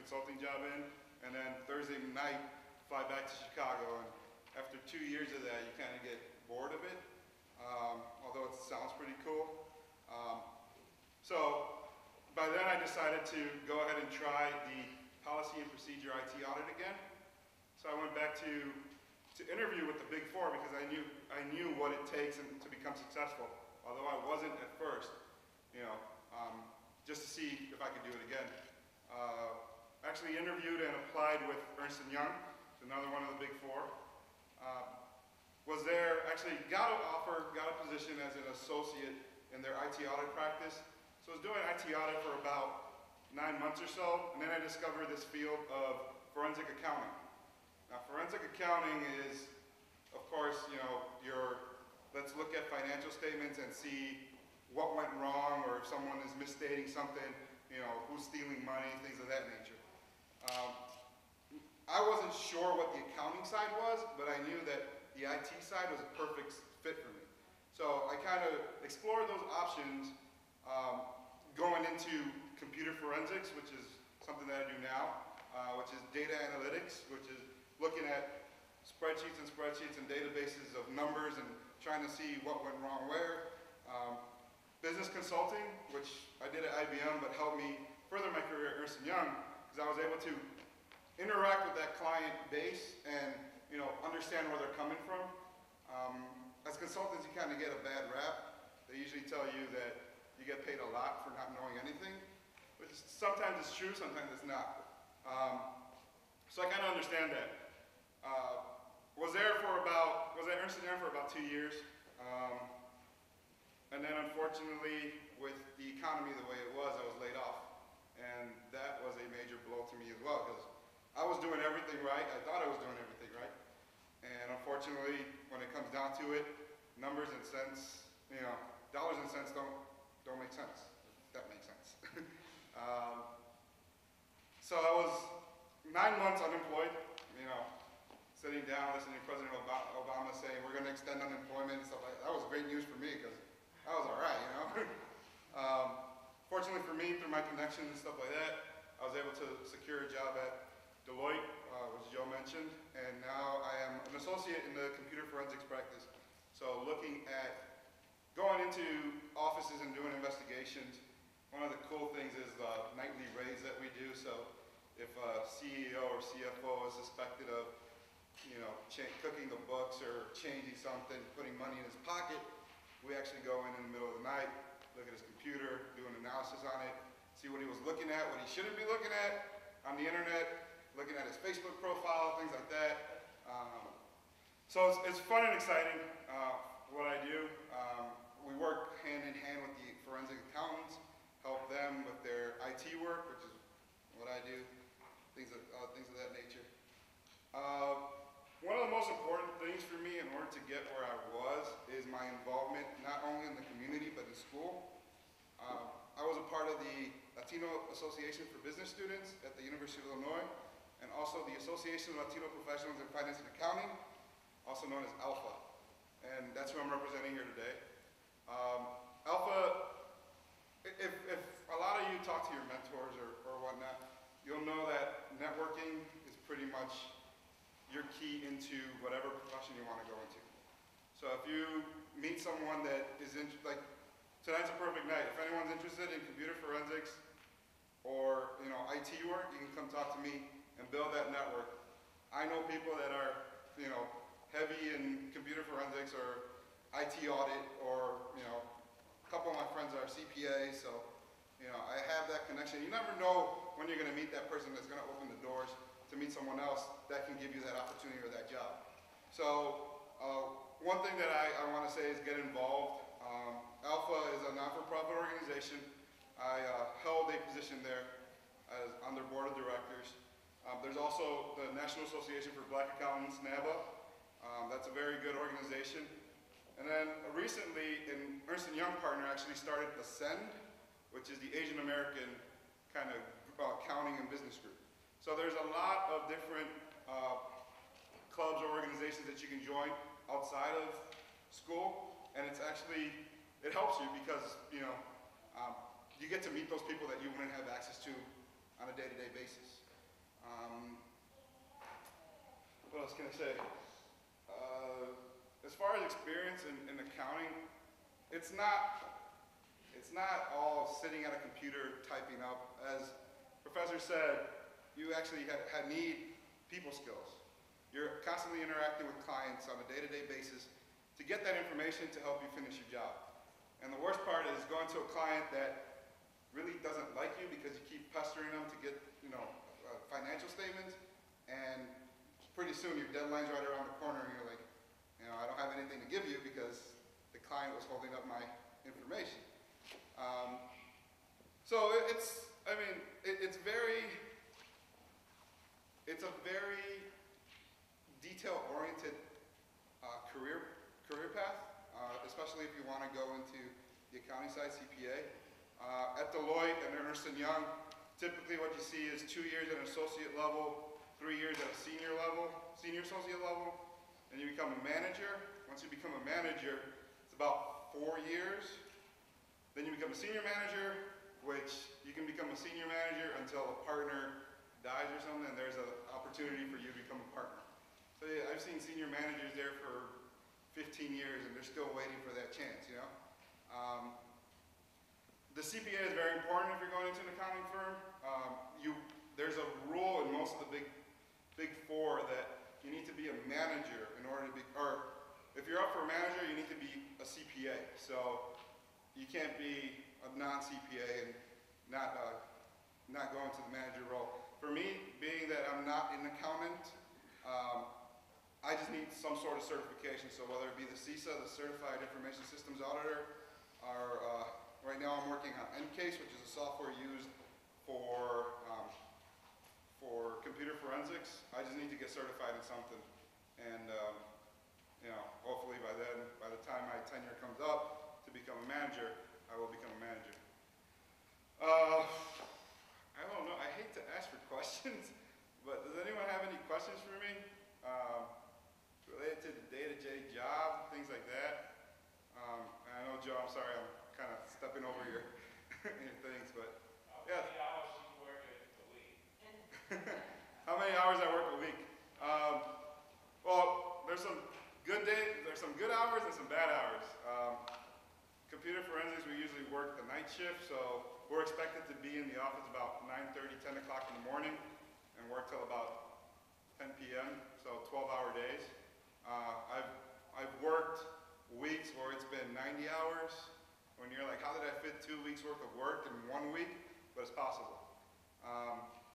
consulting job in, and then Thursday night, fly back to Chicago. And after 2 years of that, you kind of get bored of it, although it sounds pretty cool. So by then I decided to go ahead and try the policy and procedure IT audit again. So I went back to interview with the Big Four because I knew what it takes to become successful, although I wasn't at first, just to see if I could do it again. Actually interviewed and applied with Ernst & Young, another one of the Big Four. Was there, actually got a position as an associate in their IT audit practice. So I was doing IT audit for about 9 months or so, and then I discovered this field of forensic accounting. Now, forensic accounting is, of course, let's look at financial statements and see what went wrong, or if someone is misstating something, who's stealing money, things of that nature. I wasn't sure what the accounting side was, but I knew that the IT side was a perfect fit for me. So I kind of explored those options, going into computer forensics, which is something that I do now, which is data analytics, which is looking at spreadsheets and databases of numbers and trying to see what went wrong where. Business consulting, which I did at IBM, but helped me further my career at Ernst & Young, because I was able to interact with that client base and understand where they're coming from. As consultants, you kind of get a bad rap. They usually tell you that you get paid a lot for not knowing anything, which sometimes it's true, sometimes it's not. So I kind of understand that. Was at Ernst & Young for about 2 years. And then unfortunately, with the economy the way it was, I was laid off. And that was a major blow to me as well, because I was doing everything right. I thought I was doing everything right. And unfortunately, when it comes down to it, numbers and cents, dollars and cents don't make sense, if that makes sense. So I was 9 months unemployed, sitting down, listening to President Obama saying, we're going to extend unemployment and stuff like that. That was great news for me, because I was all right, Fortunately for me, through my connections and stuff like that, I was able to secure a job at Deloitte, which Joe mentioned, and now I am an associate in the computer forensics practice. So looking at going into offices and doing investigations. One of the cool things is the nightly raids that we do. So if a CEO or CFO is suspected of cooking the books or changing something, putting money in his pocket, we actually go in the middle of the night, look at his computer, do an analysis on it, see what he was looking at, what he shouldn't be looking at on the internet, looking at his Facebook profile, things like that. So it's fun and exciting, what I do. We work hand in hand with the forensic accountants, help them with their IT work, which is what I do, things of that nature. One of the most important things for me in order to get where I was is my involvement not only in the community but in school. I was a part of the Latino Association for Business Students at the University of Illinois, and also the Association of Latino Professionals in Finance and Accounting, also known as ALPHA. And that's who I'm representing here today. ALPHA, if a lot of you talk to your mentors or whatnot, you'll know that networking is pretty much your key into whatever profession you want to go into. So if you meet someone that is like tonight's a perfect night. If anyone's interested in computer forensics or IT work, you can come talk to me and build that network. I know people that are heavy in computer forensics or IT audit, or a couple of my friends are CPAs, so I have that connection. You never know when you're going to meet that person that's going to open the doors to meet someone else that can give you that opportunity or that job. So one thing that I want to say is get involved. ALPHA is a non-for-profit organization. I held a position there on their board of directors. There's also the National Association for Black Accountants, NABA. That's a very good organization. And then recently, an Ernst & Young partner actually started Ascend, which is the Asian American kind of accounting and business group. So there's a lot of different clubs or organizations that you can join outside of school, and it helps you because you get to meet those people that you wouldn't have access to on a day-to-day basis. Um, what else can I say? As far as experience in accounting, it's not all sitting at a computer typing up. As Professor said, you actually need people skills. You're constantly interacting with clients on a day-to-day basis to get that information to help you finish your job. And the worst part is going to a client that really doesn't like you because you keep pestering them to get, financial statements, and pretty soon your deadline's right around the corner and you're like, I don't have anything to give you because the client was holding up my information. So it's a very detail-oriented career path, especially if you want to go into the accounting side, CPA. At Deloitte and Ernst & Young, typically what you see is 2 years at an associate level, 3 years at a senior associate level, and you become a manager. Once you become a manager, it's about 4 years. Then you become a senior manager, which you can become a senior manager until a partner dies or something, and there's an opportunity for you to become a partner. So yeah, I've seen senior managers there for 15 years, and they're still waiting for that chance, The CPA is very important if you're going into an accounting firm. There's a rule in most of the big four that you need to be a manager in order to be, or if you're up for a manager, you need to be a CPA. So you can't be a non-CPA and not go into the manager role. For me, being that I'm not an accountant, I just need some sort of certification. So whether it be the CISA, the Certified Information Systems Auditor, or right now I'm working on EnCase, which is a software used for computer forensics. I just need to get certified in something, and hopefully by the time my tenure comes up to become a manager, I will become a manager. I don't know. I hate to ask for questions, but does anyone have any questions for me related to the day-to-day job, things like that? And I know, Joe, I'm sorry, I'm kind of stepping over your things, but yeah. How many hours do you work a week? How many hours I work a week? Well, there's some good days, there's some good hours and some bad hours. Computer forensics, we usually work the night shift, so we're expected to be in the office about 9:30, 10 o'clock in the morning and work till about 10 p.m., so 12-hour days. I've worked weeks where it's been 90 hours, when you're like, how did I fit 2 weeks worth of work in 1 week? But it's possible.